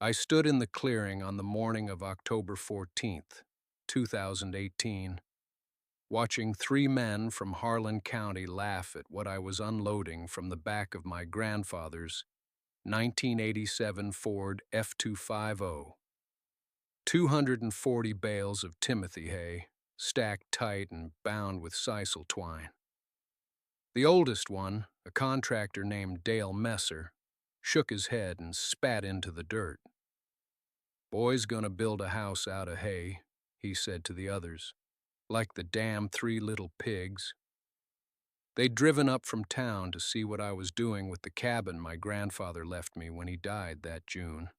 I stood in the clearing on the morning of October 14th, 2018, watching three men from Harlan County laugh at what I was unloading from the back of my grandfather's 1987 Ford F250. 240 bales of Timothy hay, stacked tight and bound with sisal twine. The oldest one, a contractor named Dale Messer, shook his head and spat into the dirt. "Boy's gonna build a house out of hay," he said to the others, "like the damn three little pigs." They'd driven up from town to see what I was doing with the cabin my grandfather left me when he died that June.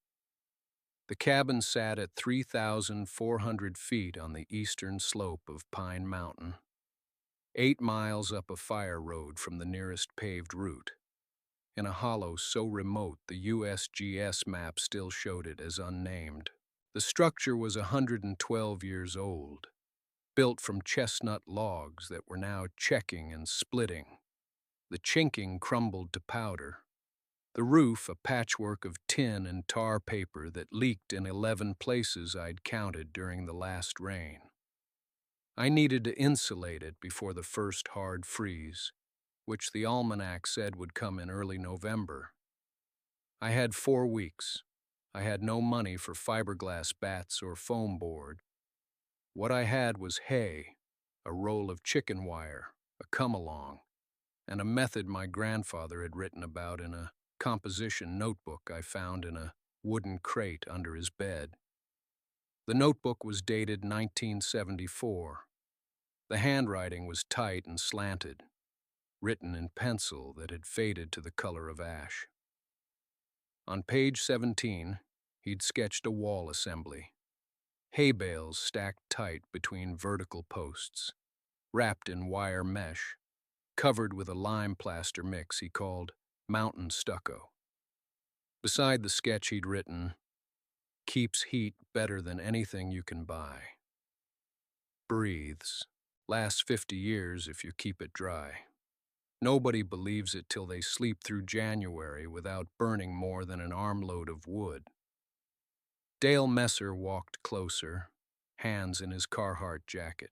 The cabin sat at 3,400 feet on the eastern slope of Pine Mountain, 8 miles up a fire road from the nearest paved route, in a hollow so remote the USGS map still showed it as unnamed. The structure was 112 years old, built from chestnut logs that were now checking and splitting. The chinking crumbled to powder. The roof a patchwork of tin and tar paper that leaked in 11 places I'd counted during the last rain. I needed to insulate it before the first hard freeze, which the almanac said would come in early November. I had 4 weeks. I had no money for fiberglass bats or foam board. What I had was hay, a roll of chicken wire, a come-along, and a method my grandfather had written about in a composition notebook I found in a wooden crate under his bed. The notebook was dated 1974. The handwriting was tight and slanted, written in pencil that had faded to the color of ash. On page 17, he'd sketched a wall assembly. Hay bales stacked tight between vertical posts, wrapped in wire mesh, covered with a lime plaster mix he called mountain stucco. Beside the sketch he'd written, "Keeps heat better than anything you can buy. Breathes. Lasts 50 years if you keep it dry. Nobody believes it till they sleep through January without burning more than an armload of wood." Dale Messer walked closer, hands in his Carhartt jacket.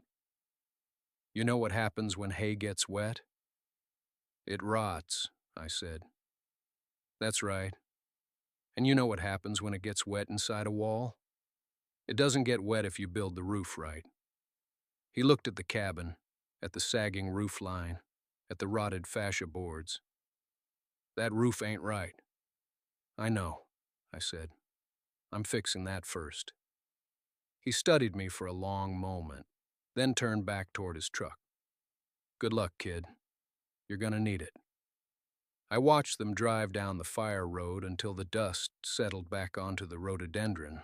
"You know what happens when hay gets wet?" "It rots," I said. "That's right. And you know what happens when it gets wet inside a wall? It doesn't get wet if you build the roof right." He looked at the cabin, at the sagging roof line, at the rotted fascia boards. "That roof ain't right." "I know," I said. "I'm fixing that first." He studied me for a long moment, then turned back toward his truck. "Good luck, kid. You're gonna need it." I watched them drive down the fire road until the dust settled back onto the rhododendron.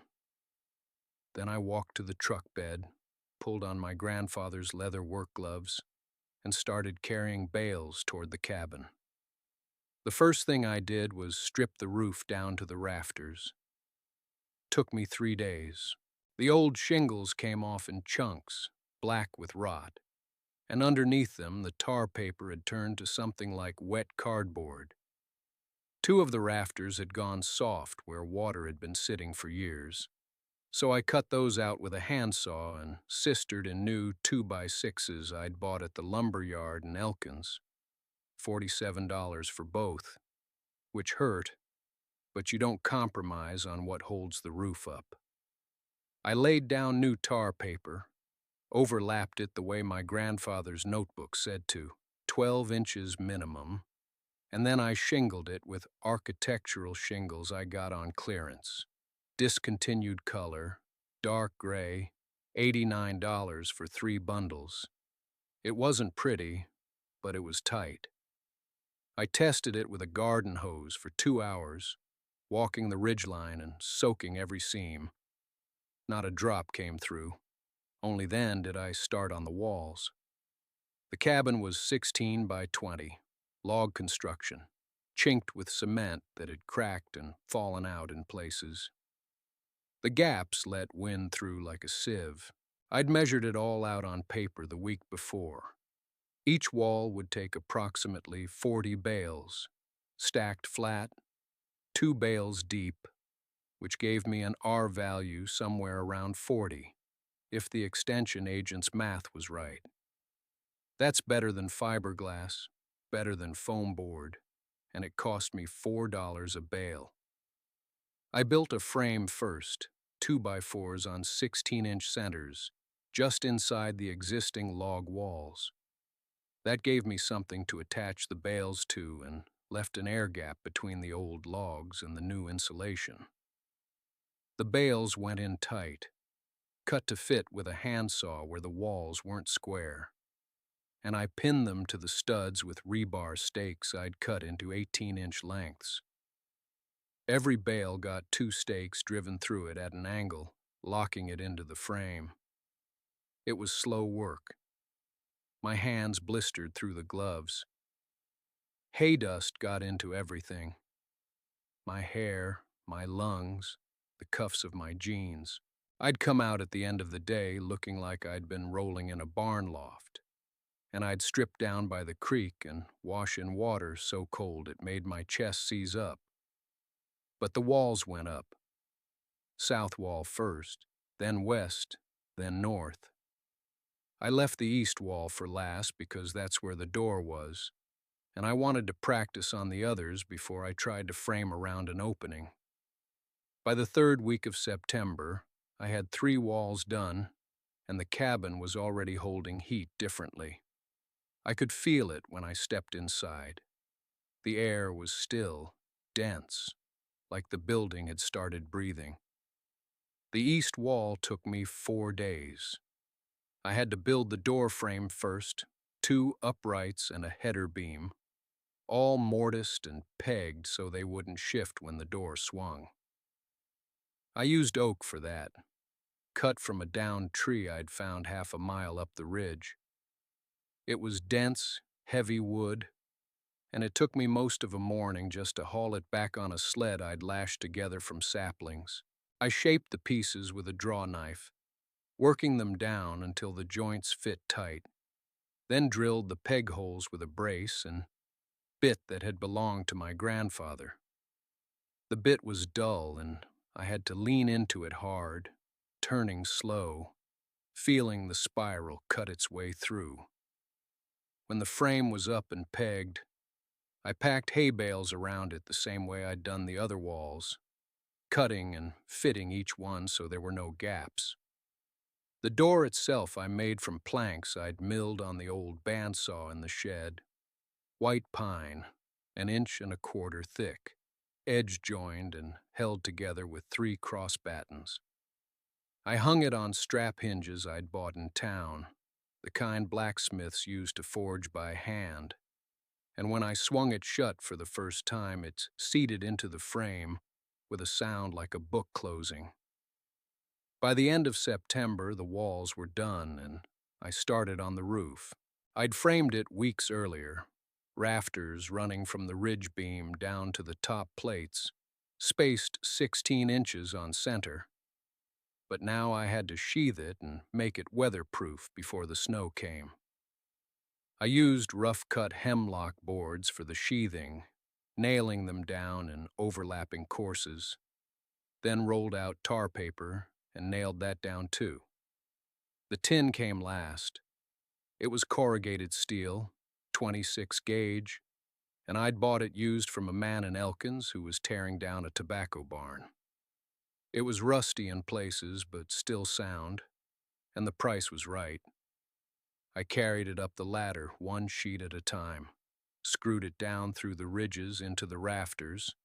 Then I walked to the truck bed, pulled on my grandfather's leather work gloves, and started carrying bales toward the cabin. The first thing I did was strip the roof down to the rafters. Took me 3 days. The old shingles came off in chunks, black with rot, and underneath them the tar paper had turned to something like wet cardboard. 2 of the rafters had gone soft where water had been sitting for years, so I cut those out with a handsaw and sistered in new 2x6s I'd bought at the lumber yard in Elkins, $47 for both, which hurt, but you don't compromise on what holds the roof up. I laid down new tar paper, overlapped it the way my grandfather's notebook said to, 12 inches minimum, and then I shingled it with architectural shingles I got on clearance. Discontinued color, dark gray, $89 for 3 bundles. It wasn't pretty, but it was tight. I tested it with a garden hose for 2 hours, walking the ridgeline and soaking every seam. Not a drop came through. Only then did I start on the walls. The cabin was 16 by 20, log construction, chinked with cement that had cracked and fallen out in places. The gaps let wind through like a sieve. I'd measured it all out on paper the week before. Each wall would take approximately 40 bales, stacked flat, 2 bales deep, which gave me an R value somewhere around 40, if the extension agent's math was right. That's better than fiberglass, better than foam board, and it cost me $4 a bale. I built a frame first, 2x4s on 16-inch centers, just inside the existing log walls. That gave me something to attach the bales to and left an air gap between the old logs and the new insulation. The bales went in tight, cut to fit with a handsaw where the walls weren't square, and I pinned them to the studs with rebar stakes I'd cut into 18-inch lengths. Every bale got 2 stakes driven through it at an angle, locking it into the frame. It was slow work. My hands blistered through the gloves. Hay dust got into everything. My hair, my lungs, the cuffs of my jeans. I'd come out at the end of the day looking like I'd been rolling in a barn loft, and I'd strip down by the creek and wash in water so cold it made my chest seize up. But the walls went up. South wall first, then west, then north. I left the east wall for last because that's where the door was, and I wanted to practice on the others before I tried to frame around an opening. By the 3rd week of September, I had 3 walls done, and the cabin was already holding heat differently. I could feel it when I stepped inside. The air was still, dense, like the building had started breathing. The east wall took me 4 days. I had to build the door frame first, 2 uprights and a header beam, all mortised and pegged so they wouldn't shift when the door swung. I used oak for that, cut from a downed tree I'd found half a mile up the ridge. It was dense, heavy wood, and it took me most of a morning just to haul it back on a sled I'd lashed together from saplings. I shaped the pieces with a draw knife, working them down until the joints fit tight, then drilled the peg holes with a brace and bit that had belonged to my grandfather. The bit was dull, and I had to lean into it hard, turning slow, feeling the spiral cut its way through. When the frame was up and pegged, I packed hay bales around it the same way I'd done the other walls, cutting and fitting each one so there were no gaps. The door itself I made from planks I'd milled on the old bandsaw in the shed, white pine, 1.25 inches thick, edge-joined and held together with 3 cross battens. I hung it on strap hinges I'd bought in town, the kind blacksmiths used to forge by hand, and when I swung it shut for the first time, it seated into the frame with a sound like a book closing. By the end of September, the walls were done, and I started on the roof. I'd framed it weeks earlier, rafters running from the ridge beam down to the top plates, spaced 16 inches on center. But now I had to sheathe it and make it weatherproof before the snow came. I used rough-cut hemlock boards for the sheathing, nailing them down in overlapping courses, then rolled out tar paper and nailed that down too. The tin came last. It was corrugated steel, 26 gauge, and I'd bought it used from a man in Elkins who was tearing down a tobacco barn. It was rusty in places, but still sound, and the price was right. I carried it up the ladder 1 sheet at a time, screwed it down through the ridges into the rafters,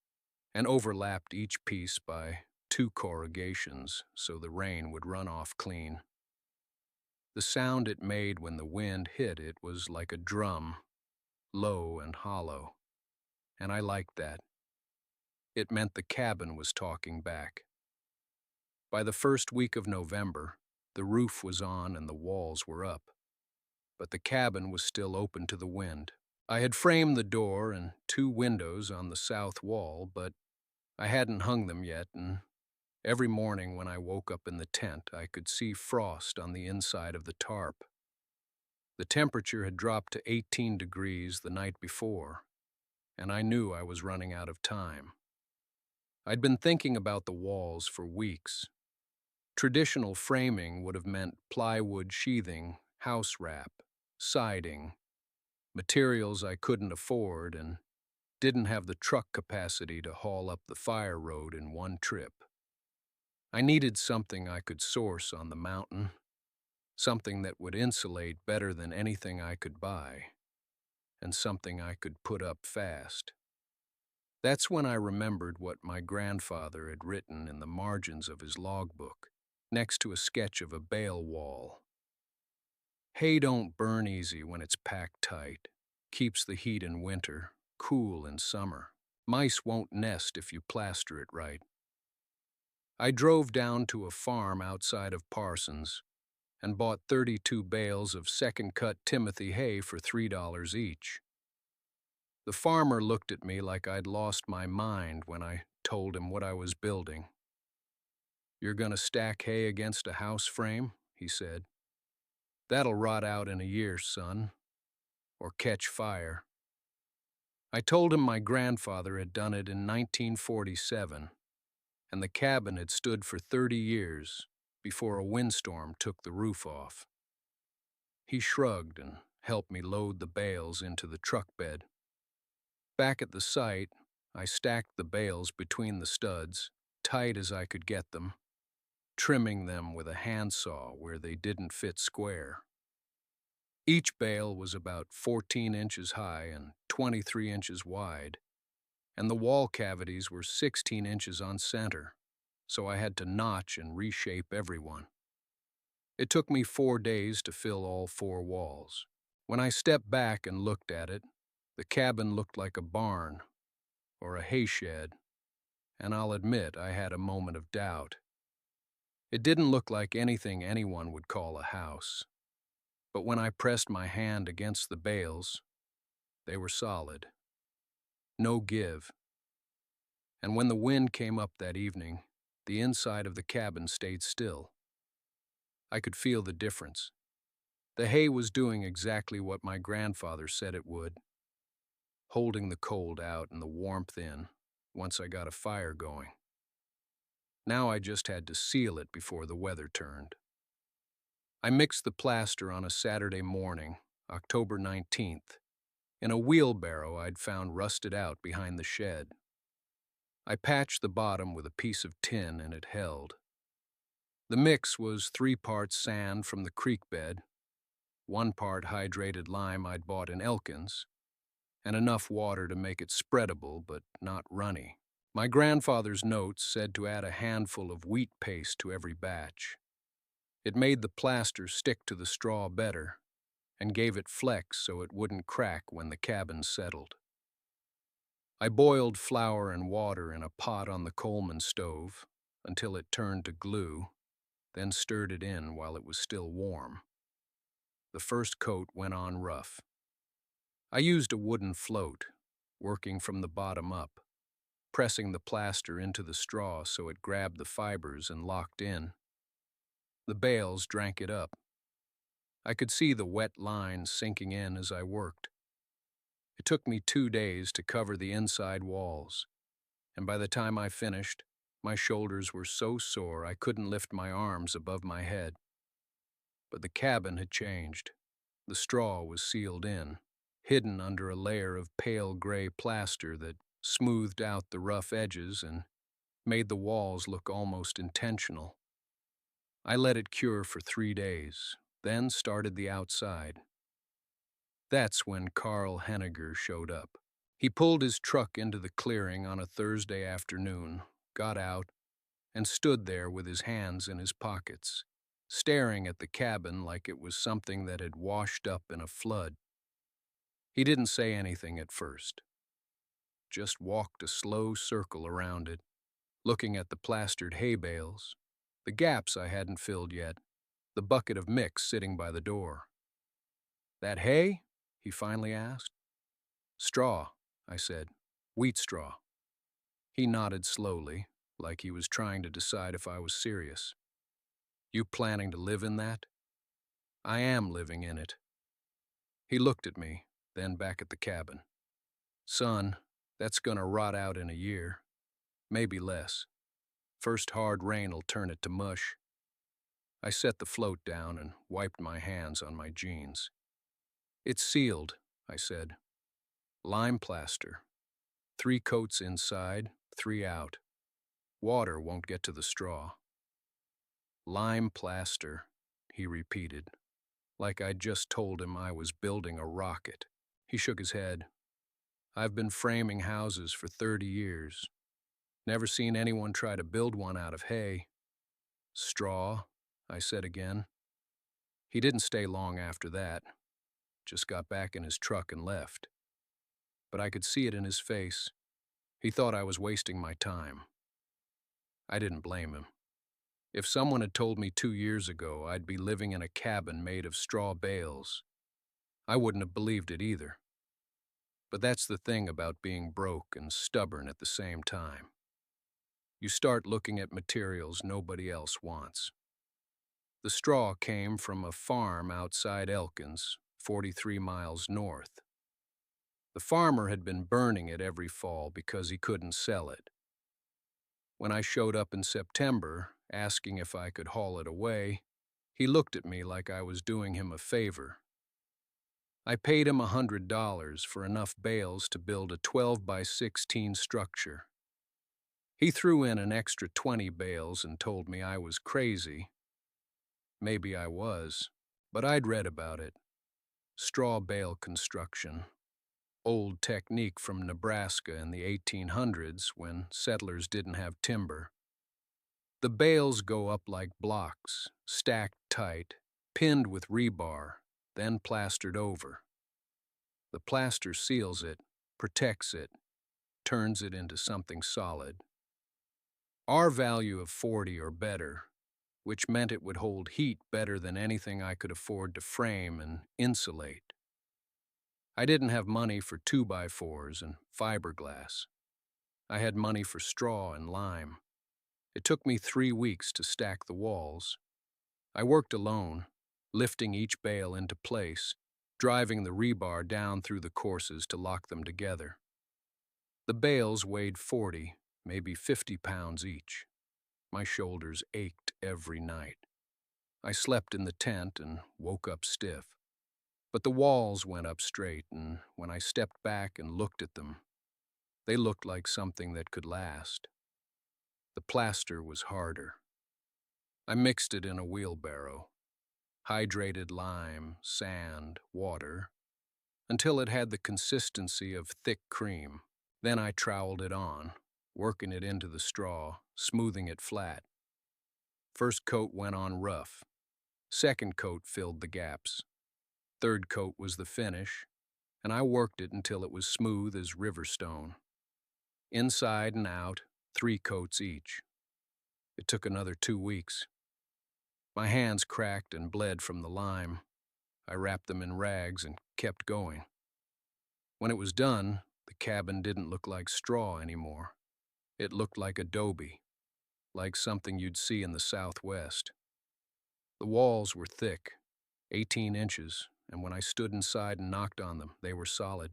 and overlapped each piece by 2 corrugations so the rain would run off clean. The sound it made when the wind hit it was like a drum, low and hollow, and I liked that. It meant the cabin was talking back. By the 1st week of November, the roof was on and the walls were up, but the cabin was still open to the wind. I had framed the door and 2 windows on the south wall, but I hadn't hung them yet, and every morning when I woke up in the tent, I could see frost on the inside of the tarp. The temperature had dropped to 18 degrees the night before, and I knew I was running out of time. I'd been thinking about the walls for weeks. Traditional framing would have meant plywood sheathing, house wrap, siding, materials I couldn't afford and didn't have the truck capacity to haul up the fire road in one trip. I needed something I could source on the mountain, something that would insulate better than anything I could buy, and something I could put up fast. That's when I remembered what my grandfather had written in the margins of his logbook, next to a sketch of a bale wall. Hay don't burn easy when it's packed tight, keeps the heat in winter, cool in summer. Mice won't nest if you plaster it right. I drove down to a farm outside of Parsons and bought 32 bales of second-cut Timothy hay for $3 each. The farmer looked at me like I'd lost my mind when I told him what I was building. "You're gonna stack hay against a house frame?" he said. "That'll rot out in a year, son, or catch fire." I told him my grandfather had done it in 1947, and the cabin had stood for 30 years before a windstorm took the roof off. He shrugged and helped me load the bales into the truck bed. Back at the site, I stacked the bales between the studs, tight as I could get them, trimming them with a handsaw where they didn't fit square. Each bale was about 14 inches high and 23 inches wide, and the wall cavities were 16 inches on center, so I had to notch and reshape every one. It took me 4 days to fill all 4 walls. When I stepped back and looked at it, the cabin looked like a barn or a hay shed, and I'll admit I had a moment of doubt. It didn't look like anything anyone would call a house, but when I pressed my hand against the bales, they were solid. No give. And when the wind came up that evening, the inside of the cabin stayed still. I could feel the difference. The hay was doing exactly what my grandfather said it would, holding the cold out and the warmth in once I got a fire going. Now I just had to seal it before the weather turned. I mixed the plaster on a Saturday morning, October 19th, in a wheelbarrow I'd found rusted out behind the shed. I patched the bottom with a piece of tin and it held. The mix was 3 parts sand from the creek bed, 1 part hydrated lime I'd bought in Elkins, and enough water to make it spreadable but not runny. My grandfather's notes said to add a handful of wheat paste to every batch. It made the plaster stick to the straw better and gave it flex so it wouldn't crack when the cabin settled. I boiled flour and water in a pot on the Coleman stove until it turned to glue, then stirred it in while it was still warm. The first coat went on rough. I used a wooden float, working from the bottom up, pressing the plaster into the straw so it grabbed the fibers and locked in. The bales drank it up. I could see the wet lines sinking in as I worked. It took me 2 days to cover the inside walls, and by the time I finished, my shoulders were so sore I couldn't lift my arms above my head. But the cabin had changed. The straw was sealed in, hidden under a layer of pale gray plaster that smoothed out the rough edges and made the walls look almost intentional. I let it cure for 3 days, then started the outside. That's when Carl Henniger showed up. He pulled his truck into the clearing on a Thursday afternoon, got out, and stood there with his hands in his pockets, staring at the cabin like it was something that had washed up in a flood. He didn't say anything at first, just walked a slow circle around it, looking at the plastered hay bales, the gaps I hadn't filled yet, the bucket of mix sitting by the door. "That hay?" he finally asked. "Straw," I said. "Wheat straw." He nodded slowly, like he was trying to decide if I was serious. "You planning to live in that?" "I am living in it." He looked at me, then back at the cabin. "Son, that's gonna rot out in a year. maybe less. First hard rain'll turn it to mush. I set the float down and wiped my hands on my jeans. It's sealed, I said. Lime plaster. 3 coats inside, 3 out. Water won't get to the straw. Lime plaster, he repeated, like I'd just told him I was building a rocket. He shook his head. I've been framing houses for 30 years. Never seen anyone try to build one out of hay. Straw, I said again. He didn't stay long after that, just got back in his truck and left. But I could see it in his face. He thought I was wasting my time. I didn't blame him. If someone had told me 2 years ago I'd be living in a cabin made of straw bales, I wouldn't have believed it either. But that's the thing about being broke and stubborn at the same time. You start looking at materials nobody else wants. The straw came from a farm outside Elkins, 43 miles north. The farmer had been burning it every fall because he couldn't sell it. When I showed up in September, asking if I could haul it away, he looked at me like I was doing him a favor. I paid him $100 for enough bales to build a 12 by 16 structure. He threw in an extra 20 bales and told me I was crazy. Maybe I was, but I'd read about it. Straw bale construction. Old technique from Nebraska in the 1800s when settlers didn't have timber. The bales go up like blocks, stacked tight, pinned with rebar, then plastered over. The plaster seals it, protects it, turns it into something solid. Our value of 40 or better, which meant it would hold heat better than anything I could afford to frame and insulate. I didn't have money for 2x4s and fiberglass. I had money for straw and lime. It took me 3 weeks to stack the walls. I worked alone, lifting each bale into place, driving the rebar down through the courses to lock them together. The bales weighed 40, maybe 50 pounds each. My shoulders ached every night. I slept in the tent and woke up stiff. But the walls went up straight, and when I stepped back and looked at them, they looked like something that could last. The plaster was harder. I mixed it in a wheelbarrow, hydrated lime, sand, water, until it had the consistency of thick cream. Then I troweled it on, working it into the straw, smoothing it flat. First coat went on rough. Second coat filled the gaps. Third coat was the finish, and I worked it until it was smooth as river stone. Inside and out, 3 coats each. It took another 2 weeks. My hands cracked and bled from the lime. I wrapped them in rags and kept going. When it was done, the cabin didn't look like straw anymore. It looked like adobe, like something you'd see in the Southwest. The walls were thick, 18 inches, and when I stood inside and knocked on them, they were solid.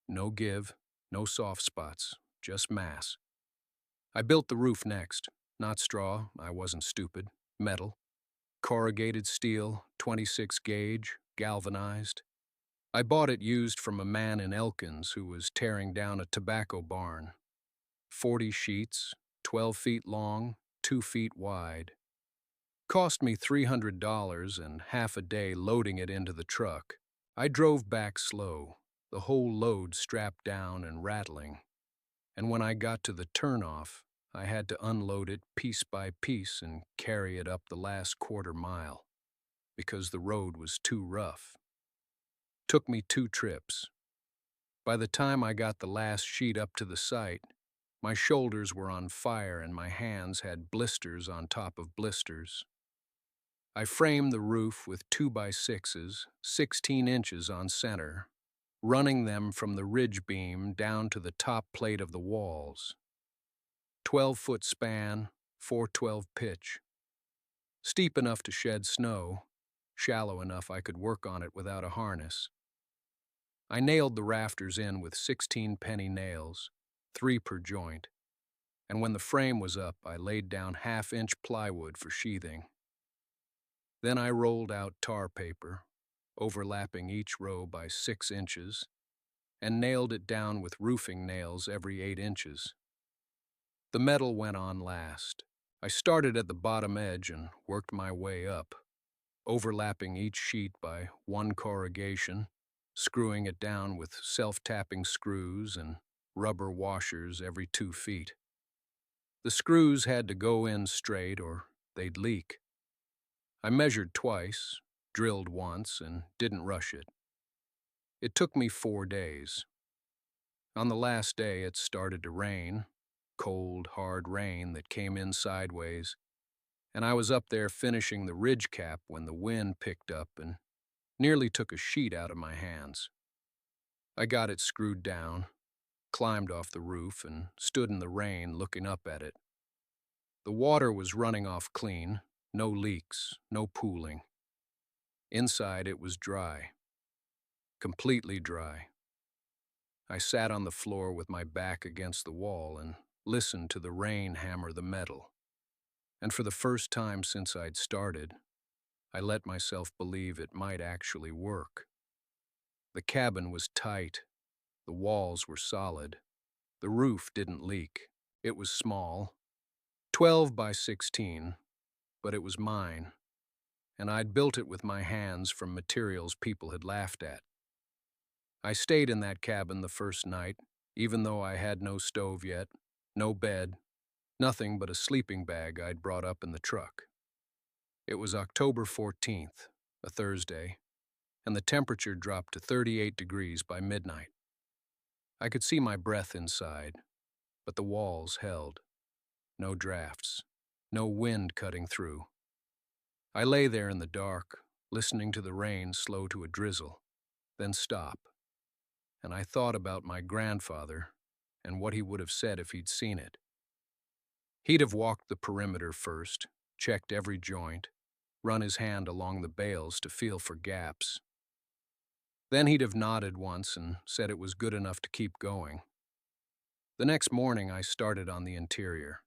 No give, no soft spots, just mass. I built the roof next. Not straw, I wasn't stupid. Metal. Corrugated steel, 26 gauge, galvanized. I bought it used from a man in Elkins who was tearing down a tobacco barn. 40 sheets, 12 feet long, 2 feet wide. Cost me $300 and half a day loading it into the truck. I drove back slow, the whole load strapped down and rattling. And when I got to the turnoff, I had to unload it piece by piece and carry it up the last quarter mile, because the road was too rough. Took me 2 trips. By the time I got the last sheet up to the site, my shoulders were on fire and my hands had blisters on top of blisters. I framed the roof with 2x6s, 16 inches on center, running them from the ridge beam down to the top plate of the walls. 12-foot span, 412 pitch. Steep enough to shed snow, shallow enough I could work on it without a harness. I nailed the rafters in with 16 penny nails, 3 per joint. and when the frame was up, I laid down half-inch plywood for sheathing. Then I rolled out tar paper, overlapping each row by 6 inches, and nailed it down with roofing nails every 8 inches. The metal went on last. I started at the bottom edge and worked my way up, overlapping each sheet by 1 corrugation, screwing it down with self-tapping screws and rubber washers every 2 feet. The screws had to go in straight or they'd leak. I measured twice, drilled once, and didn't rush it. It took me 4 days. On the last day, it started to rain, cold, hard rain that came in sideways, and I was up there finishing the ridge cap when the wind picked up and nearly took a sheet out of my hands. I got it screwed down, climbed off the roof, and stood in the rain looking up at it. The water was running off clean, no leaks, no pooling. Inside it was dry, completely dry. I sat on the floor with my back against the wall and listened to the rain hammer the metal. And for the first time since I'd started, I let myself believe it might actually work. The cabin was tight, the walls were solid, the roof didn't leak. It was small, 12 by 16, but it was mine, and I'd built it with my hands from materials people had laughed at. I stayed in that cabin the first night, even though I had no stove yet, no bed, nothing but a sleeping bag I'd brought up in the truck. It was October 14th, a Thursday, and the temperature dropped to 38 degrees by midnight. I could see my breath inside, but the walls held. No drafts, no wind cutting through. I lay there in the dark, listening to the rain slow to a drizzle, then stop. And I thought about my grandfather and what he would have said if he'd seen it. He'd have walked the perimeter first, checked every joint, run his hand along the bales to feel for gaps. Then he'd have nodded once and said it was good enough to keep going. The next morning I started on the interior.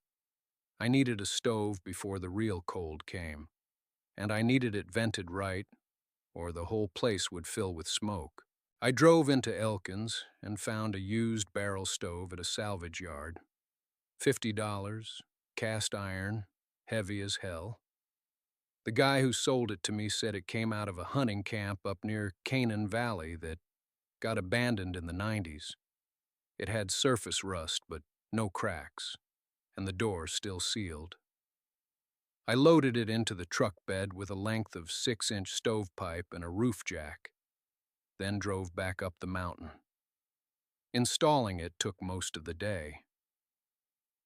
I needed a stove before the real cold came, and I needed it vented right, or the whole place would fill with smoke. I drove into Elkins and found a used barrel stove at a salvage yard. $50, cast iron, heavy as hell. The guy who sold it to me said it came out of a hunting camp up near Canaan Valley that got abandoned in the 90s. It had surface rust, but no cracks, and the door still sealed. I loaded it into the truck bed with a length of 6-inch stovepipe and a roof jack, then drove back up the mountain. Installing it took most of the day.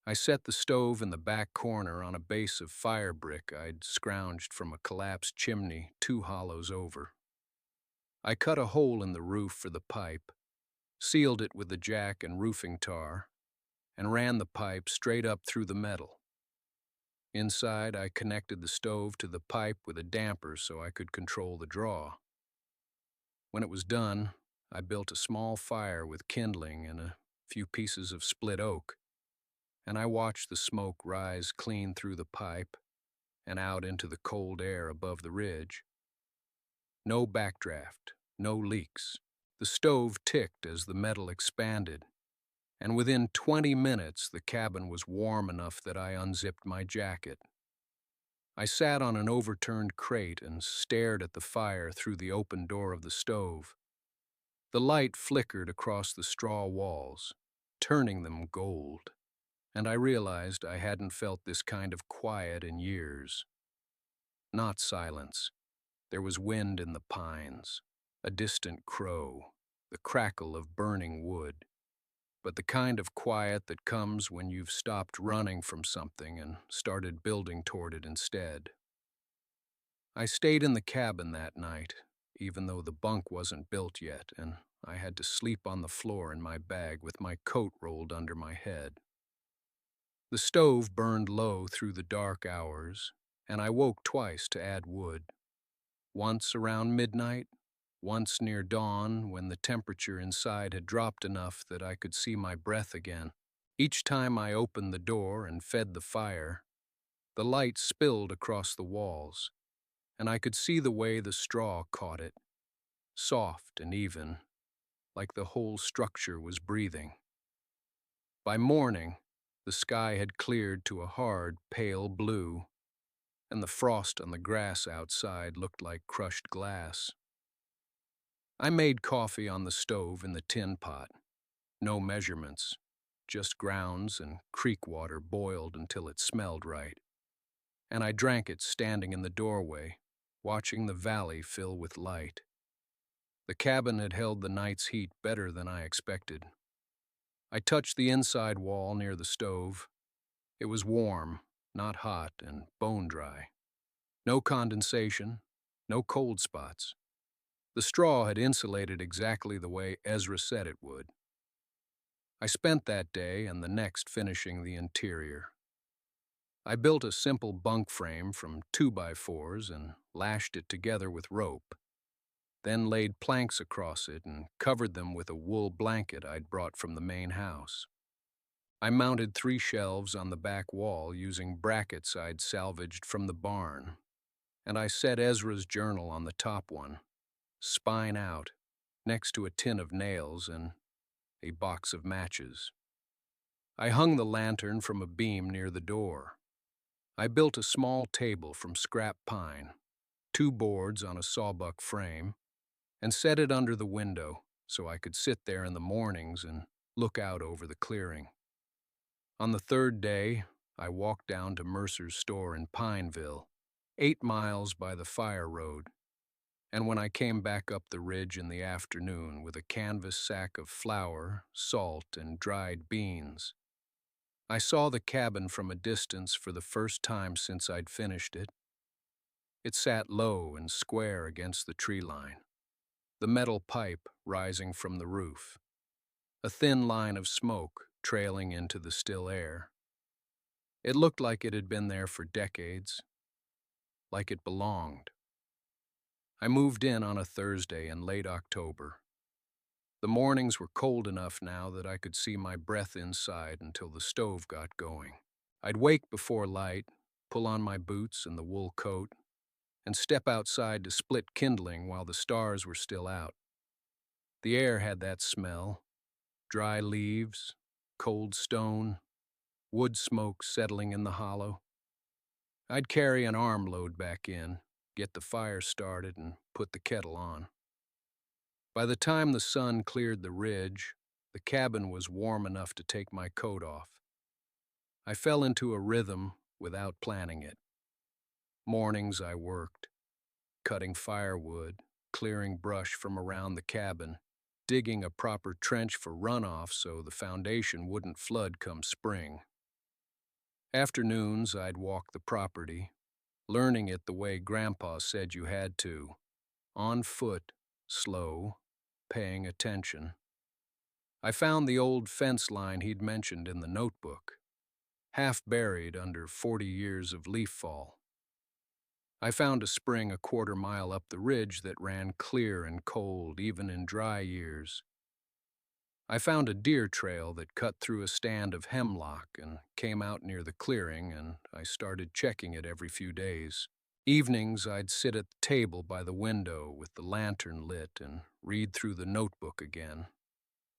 I set the stove in the back corner on a base of fire brick I'd scrounged from a collapsed chimney 2 hollows over. I cut a hole in the roof for the pipe, sealed it with the jack and roofing tar, and ran the pipe straight up through the metal. Inside, I connected the stove to the pipe with a damper so I could control the draw. When it was done, I built a small fire with kindling and a few pieces of split oak, and I watched the smoke rise clean through the pipe and out into the cold air above the ridge. No backdraft, no leaks. The stove ticked as the metal expanded, and within 20 minutes the cabin was warm enough that I unzipped my jacket. I sat on an overturned crate and stared at the fire through the open door of the stove. The light flickered across the straw walls, turning them gold, and I realized I hadn't felt this kind of quiet in years. Not silence. There was wind in the pines, a distant crow, the crackle of burning wood, but the kind of quiet that comes when you've stopped running from something and started building toward it instead. I stayed in the cabin that night, even though the bunk wasn't built yet, and I had to sleep on the floor in my bag with my coat rolled under my head. The stove burned low through the dark hours, and I woke twice to add wood. Once around midnight, once near dawn when the temperature inside had dropped enough that I could see my breath again. Each time I opened the door and fed the fire, the light spilled across the walls, and I could see the way the straw caught it, soft and even, like the whole structure was breathing. By morning, the sky had cleared to a hard, pale blue, and the frost on the grass outside looked like crushed glass. I made coffee on the stove in the tin pot. No measurements, just grounds and creek water boiled until it smelled right. And I drank it standing in the doorway, watching the valley fill with light. The cabin had held the night's heat better than I expected. I touched the inside wall near the stove. It was warm, not hot, and bone dry. No condensation, no cold spots. The straw had insulated exactly the way Ezra said it would. I spent that day and the next finishing the interior. I built a simple bunk frame from 2x4s and lashed it together with rope, then laid planks across it and covered them with a wool blanket I'd brought from the main house. I mounted 3 shelves on the back wall using brackets I'd salvaged from the barn, and I set Ezra's journal on the top one, spine out, next to a tin of nails and a box of matches. I hung the lantern from a beam near the door. I built a small table from scrap pine, 2 boards on a sawbuck frame, and set it under the window so I could sit there in the mornings and look out over the clearing. On the 3rd day, I walked down to Mercer's store in Pineville, 8 miles by the fire road, and when I came back up the ridge in the afternoon with a canvas sack of flour, salt, and dried beans, I saw the cabin from a distance for the first time since I'd finished it. It sat low and square against the tree line, the metal pipe rising from the roof, a thin line of smoke trailing into the still air. It looked like it had been there for decades, like it belonged. I moved in on a Thursday in late October. The mornings were cold enough now that I could see my breath inside until the stove got going. I'd wake before light, pull on my boots and the wool coat, and step outside to split kindling while the stars were still out. The air had that smell, dry leaves, cold stone, wood smoke settling in the hollow. I'd carry an armload back in, get the fire started, and put the kettle on. By the time the sun cleared the ridge, the cabin was warm enough to take my coat off. I fell into a rhythm without planning it. Mornings I worked, cutting firewood, clearing brush from around the cabin, digging a proper trench for runoff so the foundation wouldn't flood come spring. Afternoons I'd walk the property, learning it the way Grandpa said you had to, on foot, slow, paying attention. I found the old fence line he'd mentioned in the notebook, half buried under 40 years of leaf fall. I found a spring a quarter-mile up the ridge that ran clear and cold even in dry years. I found a deer trail that cut through a stand of hemlock and came out near the clearing, and I started checking it every few days. Evenings, I'd sit at the table by the window with the lantern lit and read through the notebook again,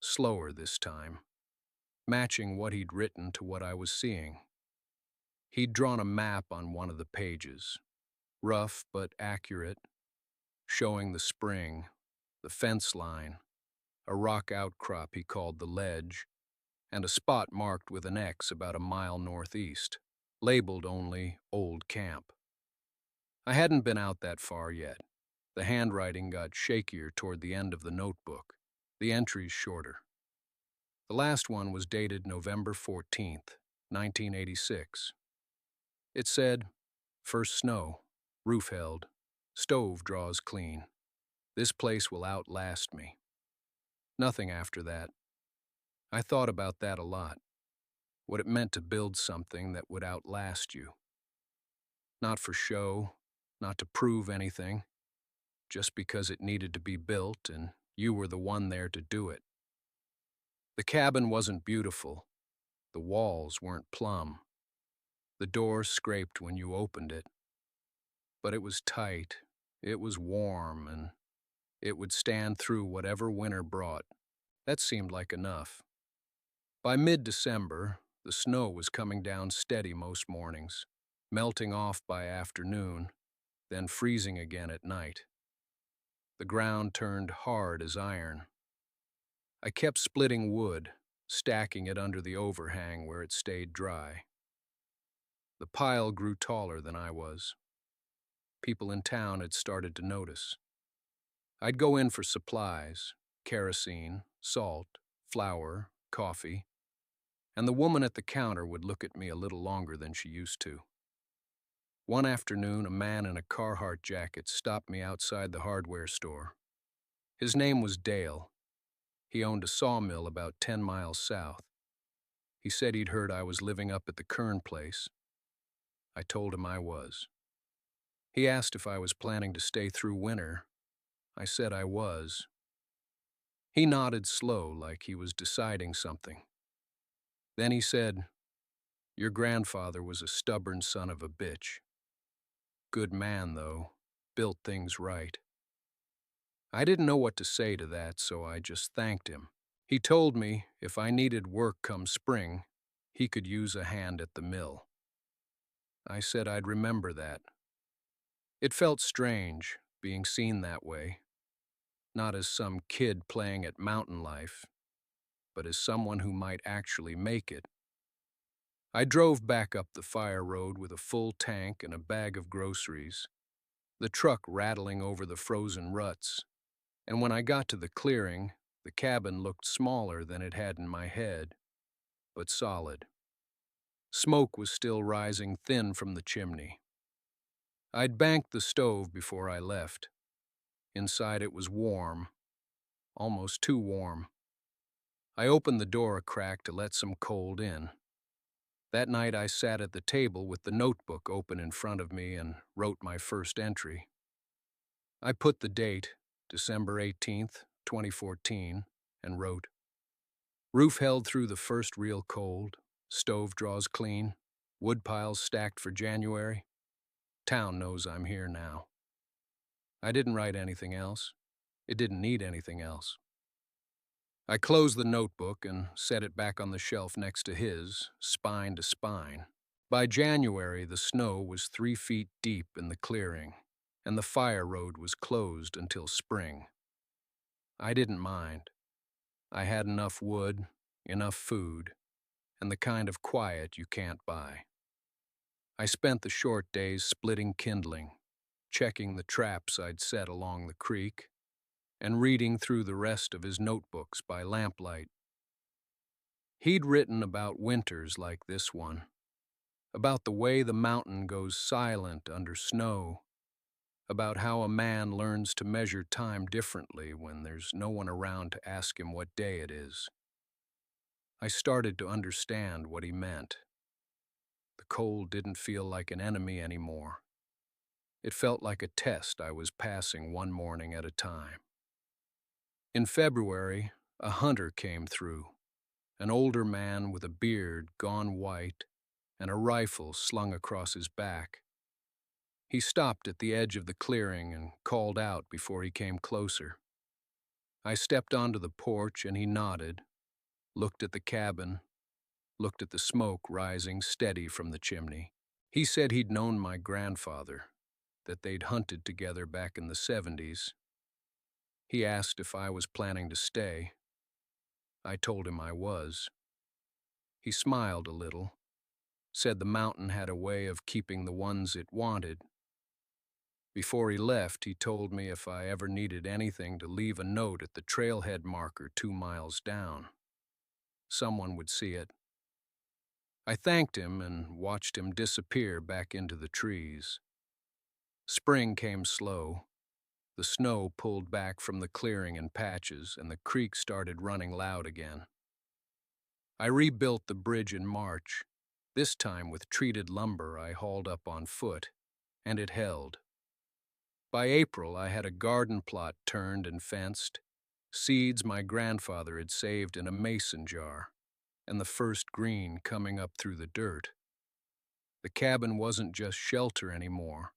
slower this time, matching what he'd written to what I was seeing. He'd drawn a map on one of the pages, rough but accurate, showing the spring, the fence line, a rock outcrop he called the ledge, and a spot marked with an X about a mile northeast, labeled only Old Camp. I hadn't been out that far yet. The handwriting got shakier toward the end of the notebook, the entries shorter. The last one was dated November 14th, 1986. It said, "First snow, roof held, stove draws clean. This place will outlast me." Nothing after that. I thought about that a lot, what it meant to build something that would outlast you. Not for show, not to prove anything, just because it needed to be built and you were the one there to do it. The cabin wasn't beautiful, The walls weren't plumb. The door scraped when you opened it. But it was tight, it was warm, and it would stand through whatever winter brought. That seemed like enough. By mid-December, the snow was coming down steady most mornings, melting off by afternoon, then freezing again at night. The ground turned hard as iron. I kept splitting wood, stacking it under the overhang where it stayed dry. The pile grew taller than I was. People in town had started to notice. I'd go in for supplies, kerosene, salt, flour, coffee, and the woman at the counter would look at me a little longer than she used to. One afternoon, a man in a Carhartt jacket stopped me outside the hardware store. His name was Dale. He owned a sawmill about 10 miles south. He said he'd heard I was living up at the Kern place. I told him I was. He asked if I was planning to stay through winter. I said I was. He nodded slow, like he was deciding something. Then he said, "Your grandfather was a stubborn son of a bitch. Good man, though. Built things right." I didn't know what to say to that, so I just thanked him. He told me if I needed work come spring, he could use a hand at the mill. I said I'd remember that. It felt strange, being seen that way. Not as some kid playing at mountain life, but as someone who might actually make it. I drove back up the fire road with a full tank and a bag of groceries, the truck rattling over the frozen ruts, and when I got to the clearing, the cabin looked smaller than it had in my head, but solid. Smoke was still rising thin from the chimney. I'd banked the stove before I left. Inside it was warm, almost too warm. I opened the door a crack to let some cold in. That night I sat at the table with the notebook open in front of me and wrote my first entry. I put the date, December 18th, 2014, and wrote, "Roof held through the first real cold, stove draws clean, wood piles stacked for January. Town knows I'm here now." I didn't write anything else. It didn't need anything else. I closed the notebook and set it back on the shelf next to his, spine to spine. By January, the snow was 3 feet deep in the clearing, and the fire road was closed until spring. I didn't mind. I had enough wood, enough food, and the kind of quiet you can't buy. I spent the short days splitting kindling, checking the traps I'd set along the creek, and reading through the rest of his notebooks by lamplight. He'd written about winters like this one, about the way the mountain goes silent under snow, about how a man learns to measure time differently when there's no one around to ask him what day it is. I started to understand what he meant. The cold didn't feel like an enemy anymore. It felt like a test I was passing one morning at a time. In February, a hunter came through, an older man with a beard gone white and a rifle slung across his back. He stopped at the edge of the clearing and called out before he came closer. I stepped onto the porch and he nodded, looked at the cabin, looked at the smoke rising steady from the chimney. He said he'd known my grandfather, that they'd hunted together back in the 70s. He asked if I was planning to stay. I told him I was. He smiled a little, said the mountain had a way of keeping the ones it wanted. Before he left, he told me if I ever needed anything to leave a note at the trailhead marker 2 miles down. Someone would see it. I thanked him and watched him disappear back into the trees. Spring came slow. The snow pulled back from the clearing in patches, and the creek started running loud again. I rebuilt the bridge in March, this time with treated lumber I hauled up on foot, and it held. By April, I had a garden plot turned and fenced, seeds my grandfather had saved in a mason jar, and the first green coming up through the dirt. The cabin wasn't just shelter anymore.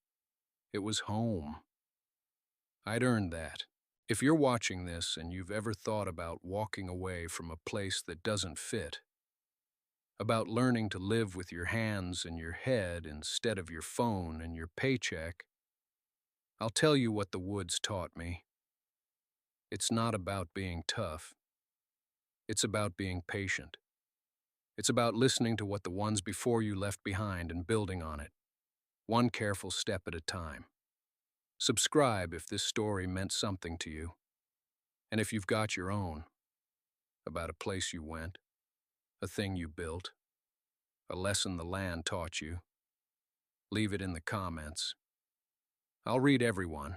It was home. I'd earned that. If you're watching this and you've ever thought about walking away from a place that doesn't fit, about learning to live with your hands and your head instead of your phone and your paycheck, I'll tell you what the woods taught me. It's not about being tough. It's about being patient. It's about listening to what the ones before you left behind and building on it, one careful step at a time. Subscribe if this story meant something to you, and if you've got your own, about a place you went, a thing you built, a lesson the land taught you, leave it in the comments. I'll read everyone,